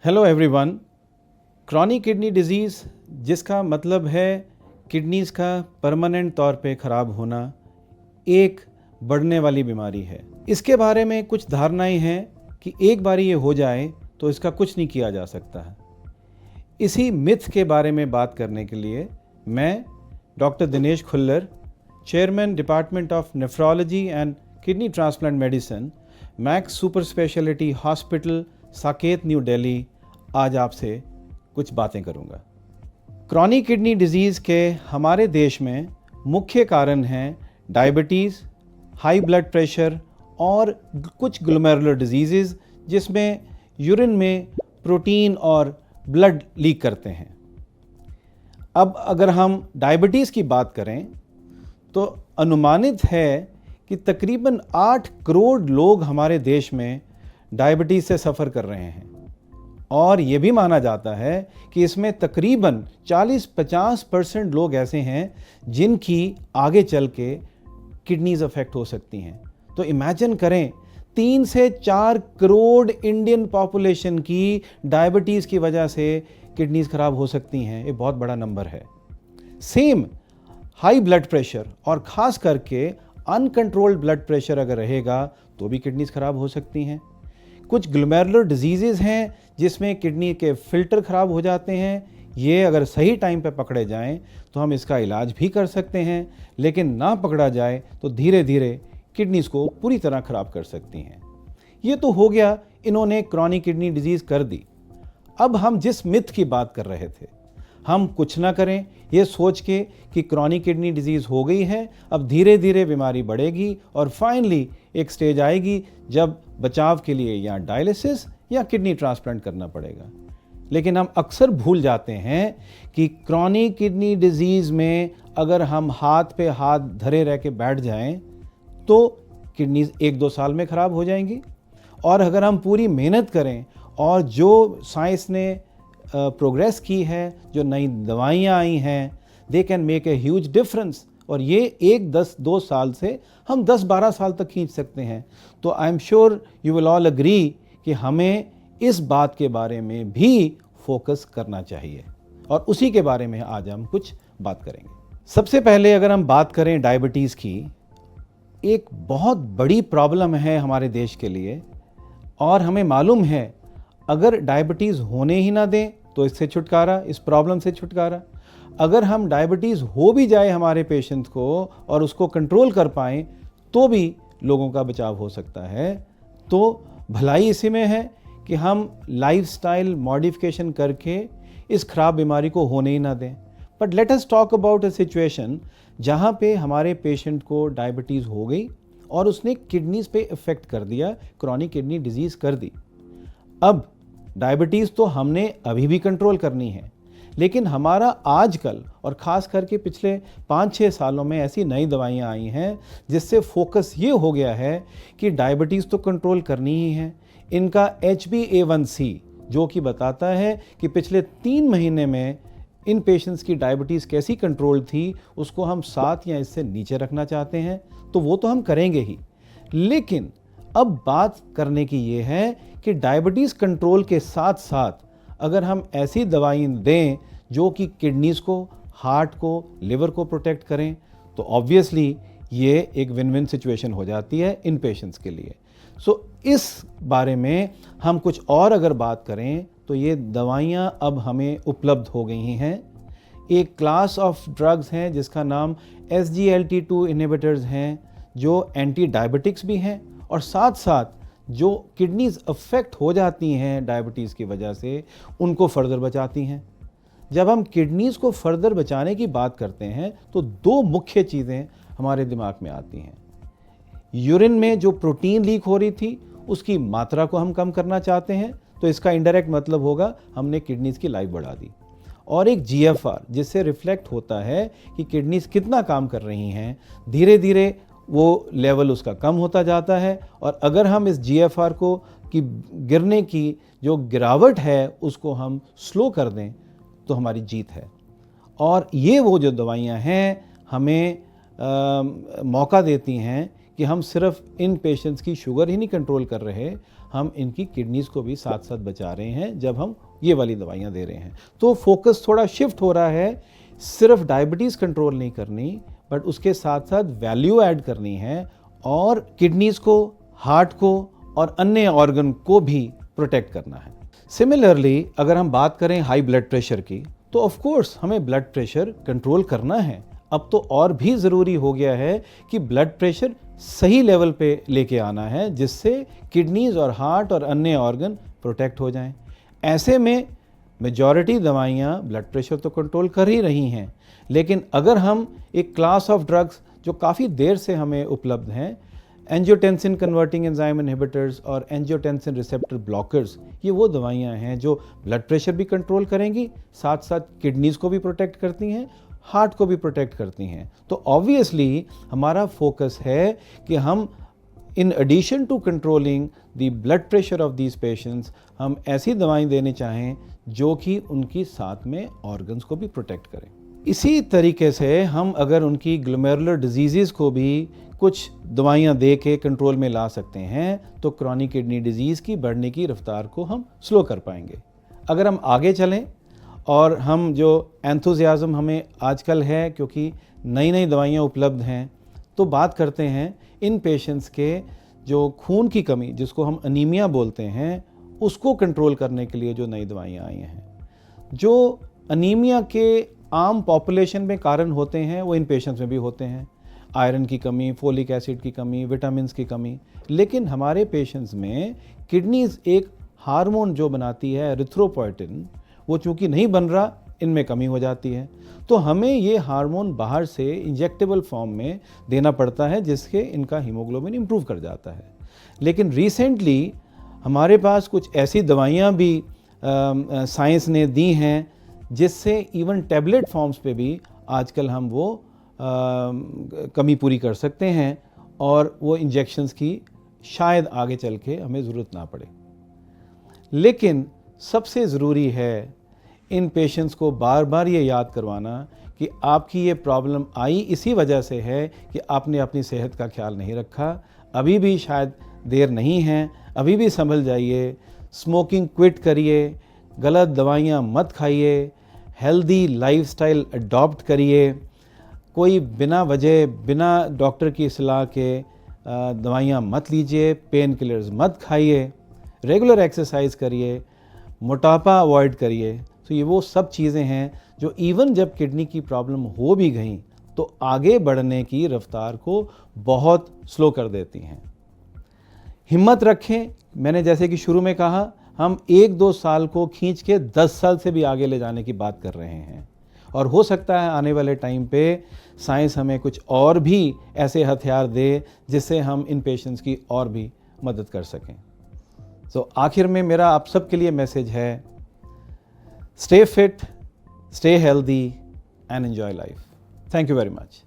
Hello everyone. Chronic kidney disease जिसका मतलब है किडनीज़ का परमानेंट तौर पे ख़राब होना एक बढ़ने वाली बीमारी है। इसके बारे में कुछ धारणाएं हैं कि एक बार ये हो जाए तो इसका कुछ नहीं किया जा सकता है। इसी मिथ के बारे में बात करने के लिए मैं doctor Dinesh Khullar, chairman department of nephrology and kidney transplant medicine, max super speciality hospital, Saket, new Delhi, आज आपसे कुछ बातें करूंगा। क्रॉनिक किडनी डिजीज़ के हमारे देश में मुख्य कारण हैं डायबिटीज़, हाई ब्लड प्रेशर और कुछ ग्लोमेरुलर डिजीज़ जिसमें यूरिन में प्रोटीन और ब्लड लीक करते हैं। अब अगर हम डायबिटीज़ की बात करें तो अनुमानित है कि तकरीबन 8 करोड़ लोग हमारे देश में डायबिटीज़ से सफ़र कर रहे हैं और ये भी माना जाता है कि इसमें तकरीबन 40-50% लोग ऐसे हैं जिनकी आगे चल के किडनीज़ अफेक्ट हो सकती हैं। तो इमेजिन करें 3 से 4 करोड़ इंडियन पॉपुलेशन की डायबिटीज़ की वजह से किडनीज़ ख़राब हो सकती हैं। ये बहुत बड़ा नंबर है। सेम हाई ब्लड प्रेशर और ख़ास करके अनकंट्रोल्ड ब्लड प्रेशर अगर रहेगा तो भी किडनीज़ ख़राब हो सकती हैं। कुछ ग्लोमेरुलर डिजीज़ हैं जिसमें किडनी के फिल्टर ख़राब हो जाते हैं। ये अगर सही टाइम पे पकड़े जाएं तो हम इसका इलाज भी कर सकते हैं, लेकिन ना पकड़ा जाए तो धीरे धीरे किडनीज़ को पूरी तरह ख़राब कर सकती हैं। ये तो हो गया, इन्होंने क्रॉनिक किडनी डिजीज़ कर दी। अब हम जिस मिथ की बात कर रहे थे, हम कुछ ना करें ये सोच के कि क्रॉनिक किडनी डिजीज़ हो गई है, अब धीरे धीरे बीमारी बढ़ेगी और फाइनली एक स्टेज आएगी जब बचाव के लिए या डायलिसिस या किडनी ट्रांसप्लांट करना पड़ेगा। लेकिन हम अक्सर भूल जाते हैं कि क्रॉनिक किडनी डिजीज़ में अगर हम हाथ पे हाथ धरे रह के बैठ जाएं तो किडनीज 1-2 साल में ख़राब हो जाएंगी। और अगर हम पूरी मेहनत करें और जो साइंस ने प्रोग्रेस की है, जो नई दवाइयाँ आई हैं, they can make a huge difference. और ये 1-10-2 साल से हम 10-12 साल तक खींच सकते हैं। तो I am sure you will all agree कि हमें इस बात के बारे में भी फोकस करना चाहिए और उसी के बारे में आज हम कुछ बात करेंगे। सबसे पहले अगर हम बात करें डायबिटीज़ की, एक बहुत बड़ी प्रॉब्लम है हमारे देश के लिए और हमें मालूम है अगर डायबिटीज़ होने ही ना दें तो इससे छुटकारा, इस प्रॉब्लम से छुटकारा। अगर हम डायबिटीज़ हो भी जाए हमारे पेशेंट को और उसको कंट्रोल कर पाएँ तो भी लोगों का बचाव हो सकता है। तो भलाई इसी में है कि हम लाइफस्टाइल मॉडिफिकेशन करके इस खराब बीमारी को होने ही ना दें। But let us talk about a situation जहाँ पे हमारे पेशेंट को डायबिटीज़ हो गई और उसने किडनीज़ पे इफ़ेक्ट कर दिया, क्रॉनिक किडनी डिजीज़ कर दी। अब डायबिटीज़ तो हमने अभी भी कंट्रोल करनी है, लेकिन हमारा आजकल और ख़ास करके पिछले 5-6 सालों में ऐसी नई दवाइयाँ आई हैं जिससे फोकस ये हो गया है कि डायबिटीज़ तो कंट्रोल करनी ही है। इनका HbA1c जो कि बताता है कि पिछले 3 महीने में इन पेशेंट्स की डायबिटीज़ कैसी कंट्रोल थी, उसको हम 7 या इससे नीचे रखना चाहते हैं। तो वो तो हम करेंगे ही, लेकिन अब बात करने की ये है कि डायबिटीज़ कंट्रोल के साथ साथ अगर हम ऐसी दवाई दें जो कि किडनीज़ को, हार्ट को, लिवर को प्रोटेक्ट करें तो ऑब्वियसली ये एक विन विन सिचुएशन हो जाती है इन पेशेंट्स के लिए। सो इस बारे में हम कुछ और अगर बात करें तो ये दवाइयाँ अब हमें उपलब्ध हो गई हैं। एक क्लास ऑफ ड्रग्स हैं जिसका नाम SGLT2 इनहिबिटर्स हैं जो एंटी डायबिटिक्स भी हैं और साथ साथ जो किडनीज़ अफेक्ट हो जाती हैं डायबिटीज़ की वजह से उनको फर्दर बचाती हैं। जब हम किडनीज़ को फर्दर बचाने की बात करते हैं तो 2 मुख्य चीज़ें हमारे दिमाग में आती हैं। यूरिन में जो प्रोटीन लीक हो रही थी उसकी मात्रा को हम कम करना चाहते हैं, तो इसका इनडायरेक्ट मतलब होगा हमने किडनीज़ की लाइफ बढ़ा दी। और एक GFR जिससे रिफ्लेक्ट होता है कि किडनीज़ कितना काम कर रही हैं, धीरे धीरे वो लेवल उसका कम होता जाता है और अगर हम इस GFR को कि गिरने की जो गिरावट है उसको हम स्लो कर दें तो हमारी जीत है। और ये वो जो दवाइयाँ हैं हमें मौका देती हैं कि हम सिर्फ इन पेशेंट्स की शुगर ही नहीं कंट्रोल कर रहे, हम इनकी किडनीज़ को भी साथ साथ बचा रहे हैं जब हम ये वाली दवाइयाँ दे रहे हैं। तो फोकस थोड़ा शिफ्ट हो रहा है, सिर्फ डायबिटीज़ कंट्रोल नहीं करनी बट उसके साथ साथ वैल्यू ऐड करनी है और किडनीज़ को, हार्ट को और अन्य ऑर्गन को भी प्रोटेक्ट करना है। सिमिलरली अगर हम बात करें हाई ब्लड प्रेशर की, तो ऑफ कोर्स हमें ब्लड प्रेशर कंट्रोल करना है। अब तो और भी ज़रूरी हो गया है कि ब्लड प्रेशर सही लेवल पे लेके आना है जिससे किडनीज़ और हार्ट और अन्य ऑर्गन प्रोटेक्ट हो जाएं। ऐसे में मेजॉरिटी दवाइयाँ ब्लड प्रेशर तो कंट्रोल कर ही रही हैं, लेकिन अगर हम एक क्लास ऑफ ड्रग्स जो काफ़ी देर से हमें उपलब्ध हैं, एंजियोटेंसिन कन्वर्टिंग एंजाइम इनहिबिटर्स और एंजियोटेंसिन रिसेप्टर ब्लॉकर्स, ये वो दवाइयाँ हैं जो ब्लड प्रेशर भी कंट्रोल करेंगी, साथ साथ किडनीज़ को भी प्रोटेक्ट करती हैं, हार्ट को भी प्रोटेक्ट करती हैं। तो ऑब्वियसली हमारा फोकस है कि हम in addition to controlling the blood pressure of these patients, हम ऐसी दवाएं देने चाहें जो कि उनकी साथ में ऑर्गन्स को भी प्रोटेक्ट करें। इसी तरीके से हम अगर उनकी ग्लोमेरुलर डिजीज़ को भी कुछ दवाइयाँ दे के कंट्रोल में ला सकते हैं तो क्रॉनिक किडनी डिजीज़ की बढ़ने की रफ्तार को हम स्लो कर पाएंगे। अगर हम आगे चलें और हम जो एंथुजियाज़म हमें आजकल है क्योंकि नई नई दवाइयाँ उपलब्ध हैं, तो बात करते हैं इन पेशेंट्स के जो खून की कमी, जिसको हम अनीमिया बोलते हैं, उसको कंट्रोल करने के लिए जो नई दवाइयाँ आई हैं। जो अनीमिया के आम पॉपुलेशन में कारण होते हैं वो इन पेशेंट्स में भी होते हैं, आयरन की कमी, फोलिक एसिड की कमी, विटामिन्स की कमी। लेकिन हमारे पेशेंट्स में किडनीज़ एक हार्मोन जो बनाती है एरिथ्रोपोएटिन, वो चूँकि नहीं बन रहा, इनमें कमी हो जाती है। तो हमें ये हार्मोन बाहर से इंजेक्टेबल फॉर्म में देना पड़ता है जिससे इनका हीमोग्लोबिन इम्प्रूव कर जाता है। लेकिन रिसेंटली हमारे पास कुछ ऐसी दवाइयाँ भी साइंस ने दी हैं जिससे इवन टैबलेट फॉर्म्स पे भी आजकल हम वो कमी पूरी कर सकते हैं और वो इंजेक्शंस की शायद आगे चल के हमें ज़रूरत ना पड़े। लेकिन सबसे ज़रूरी है इन पेशेंट्स को बार बार ये याद करवाना कि आपकी ये प्रॉब्लम आई इसी वजह से है कि आपने अपनी सेहत का ख्याल नहीं रखा। अभी भी शायद देर नहीं है, अभी भी संभल जाइए, स्मोकिंग क्विट करिए, गलत दवाइयाँ मत खाइए, हेल्दी लाइफस्टाइल अडॉप्ट करिए, कोई बिना वजह, बिना डॉक्टर की सलाह के दवाइयाँ मत लीजिए, पेन किलर्स मत खाइए, रेगुलर एक्सरसाइज करिए, मोटापा अवॉइड करिए। तो ये वो सब चीज़ें हैं जो इवन जब किडनी की प्रॉब्लम हो भी गई तो आगे बढ़ने की रफ्तार को बहुत स्लो कर देती हैं। हिम्मत रखें, मैंने जैसे कि शुरू में कहा, हम 1-2 साल को खींच के 10 साल से भी आगे ले जाने की बात कर रहे हैं और हो सकता है आने वाले टाइम पे साइंस हमें कुछ और भी ऐसे हथियार दे जिससे हम इन पेशेंट्स की और भी मदद कर सकें। तो आखिर में मेरा आप सबके लिए मैसेज है, stay fit, stay healthy and enjoy life. Thank you very much.